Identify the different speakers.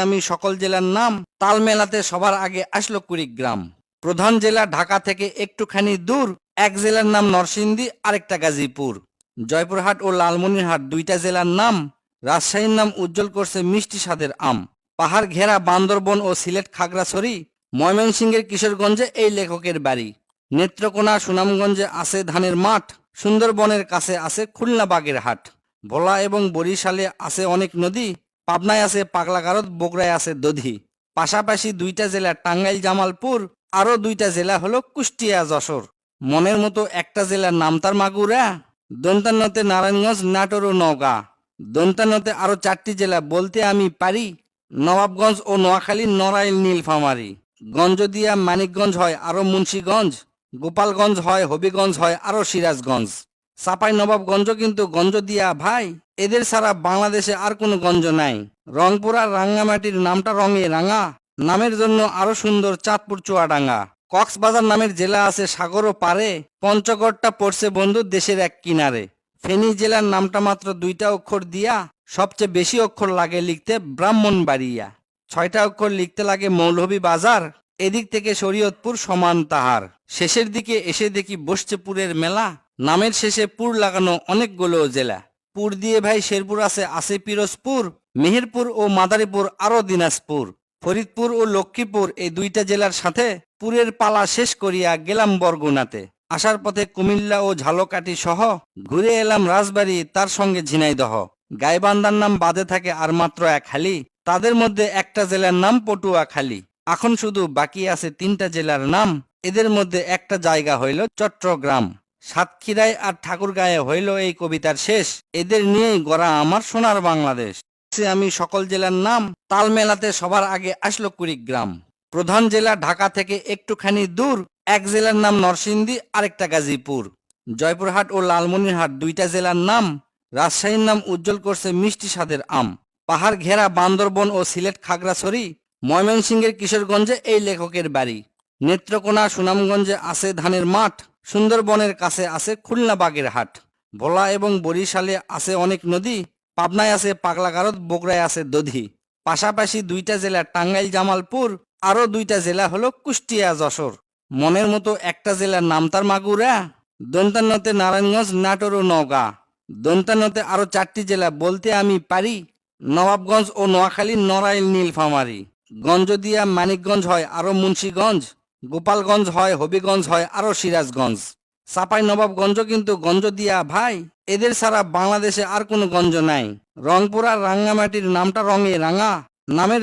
Speaker 1: আমি সকল জেলার নাম তাল মেলাতে সবার আগে আসলো কুড়িগ্রাম। প্রধান জেলা ঢাকা থেকে একটুখানি দূর। এক জেলার নাম নরসিংদী, আরেকটা গাজীপুর। জয়পুরহাট ও লালমনিরহাট দুইটা জেলার নাম। রাজশাহীর নাম উজ্জ্বল করছে মিষ্টি স্বাদের আম। পাহাড় ঘেরা বান্দরবন ও সিলেট খাগড়াছড়ি, ময়মনসিংহের কিশোরগঞ্জে এই লেখকের বাড়ি। নেত্রকোনা সুনামগঞ্জে আছে ধানের মাঠ, সুন্দরবনের কাছে আছে খুলনা বাগের হাট। ভোলা এবং বরিশালে আছে অনেক নদী, পাবনায় আছে পাগলাগারদ, বগুড়ায় আছে দধি। পাশাপাশি দুইটা জেলা টাঙ্গাইল জামালপুর, আরো দুইটা জেলা হলো কুষ্টিয়া যশোর। মনের মতো একটা জেলার নাম তার মাগুরা। দন্তান্নতে নারায়ণগঞ্জ, নাটোর ও নওগাঁ। দন্তান্নতে আরো 4টি জেলা বলতে আমি পারি। নবাবগঞ্জ ও নোয়াখালী, নড়াইল, নীলফামারী। গঞ্জদিয়া মানিকগঞ্জ হয় আরো মুন্সীগঞ্জ। গোপালগঞ্জ হয়, হবিগঞ্জ হয় আরো সিরাজগঞ্জ। চাপাই নবাবগঞ্জ কিন্তু গঞ্জদিয়া ভাই, এদের ছাড়া বাংলাদেশে আর কোনো গঞ্জ নাই। রংপুর আর রাঙ্গামাটির নামটা রঙে রাঙা, নামের জন্য আরো সুন্দর চাঁদপুর চুয়াডাঙ্গা। কক্সবাজার নামের জেলা আছে সাগরও পারে, পঞ্চগড়টা পড়ছে বন্ধু দেশের এক কিনারে। ফেনী জেলার নামটা মাত্র 2টা অক্ষর দিয়া, সবচেয়ে বেশি অক্ষর লাগে লিখতে ব্রাহ্মণবাড়িয়া। 6টা অক্ষর লিখতে লাগে মৌলভীবাজার। এদিক থেকে শরীয়তপুর সমান তাহার। শেষের দিকে এসে দেখি বসছে পুরের মেলা, নামের শেষে পুর লাগানো অনেকগুলো জেলা। পুর দিয়ে ভাই শেরপুর আছে পিরোজপুর, মেহেরপুর ও মাদারীপুর, আরো দিনাজপুর। ফরিদপুর ও লক্ষ্মীপুর এই দুইটা জেলার সাথে পুরের পালা শেষ করিয়া গেলাম বরগুনাতে। আসার পথে কুমিল্লা ও ঝালকাঠি সহ ঘুরে এলাম রাজবাড়ী, তার সঙ্গে ঝিনাইদহ। গাইবান্ধার নাম বাদে থাকে আর মাত্র এক হালি, তাদের মধ্যে একটা জেলার নাম পটুয়াখালী। এখন শুধু বাকি আছে 3টা জেলার নাম, এদের মধ্যে একটা জায়গা হইল চট্টগ্রাম। সাতক্ষীরায় আর ঠাকুরগাঁয়ে হইল এই কবিতার শেষ। এদের নিয়েই গড়া আমার সোনার বাংলাদেশ। আমি সকল জেলার নাম তাল মেলাতে সবার আগে আসলো কুড়িগ্রাম। প্রধান জেলা ঢাকা থেকে একটুখানি দূর। এক জেলার নাম নরসিংদী, আরেকটা গাজীপুর। জয়পুরহাট ও লালমনিরহাট দুইটা জেলার নাম। রাজশাহীর নাম উজ্জ্বল করছে মিষ্টি স্বাদের আম। পাহাড় ঘেরা বান্দরবন ও সিলেট খাগড়াছড়ি, ময়মনসিংহের কিশোরগঞ্জে এই লেখকের বাড়ি। নেত্রকোনা সুনামগঞ্জে আছে ধানের মাঠ, সুন্দরবনের কাছে আছে খুলনা বাগের হাট। ভোলা এবং বরিশালে আছে অনেক নদী, পাবনায় আছে পাগলাগারদ, বগুড়ায় আছে দধি। পাশাপাশি দুইটা জেলা টাঙ্গাইল জামালপুর, আরো দুইটা জেলা হলো কুষ্টিয়া যশোর। মনের মতো একটা জেলার নাম তার মাগুরা। দন্তান্নতে নারায়ণগঞ্জ, নাটোর ও নওগাঁ। দন্তান্নতে আরো 4টি জেলা বলতে আমি পারি। নবাবগঞ্জ ও নোয়াখালী, নড়াইল, নীলফামারী। গঞ্জদিয়া মানিকগঞ্জ হয় আরো মুন্সীগঞ্জ। গোপালগঞ্জ হয়, হবিগঞ্জ হয় আরো সিরাজগঞ্জ। চাপাই নবাবগঞ্জ কিন্তু গঞ্জদিয়া ভাই, এদের ছাড়া বাংলাদেশে আর কোনো গঞ্জ নাই। রংপুর আর রাঙ্গামাটির নামটা রঙে রাঙা, নামের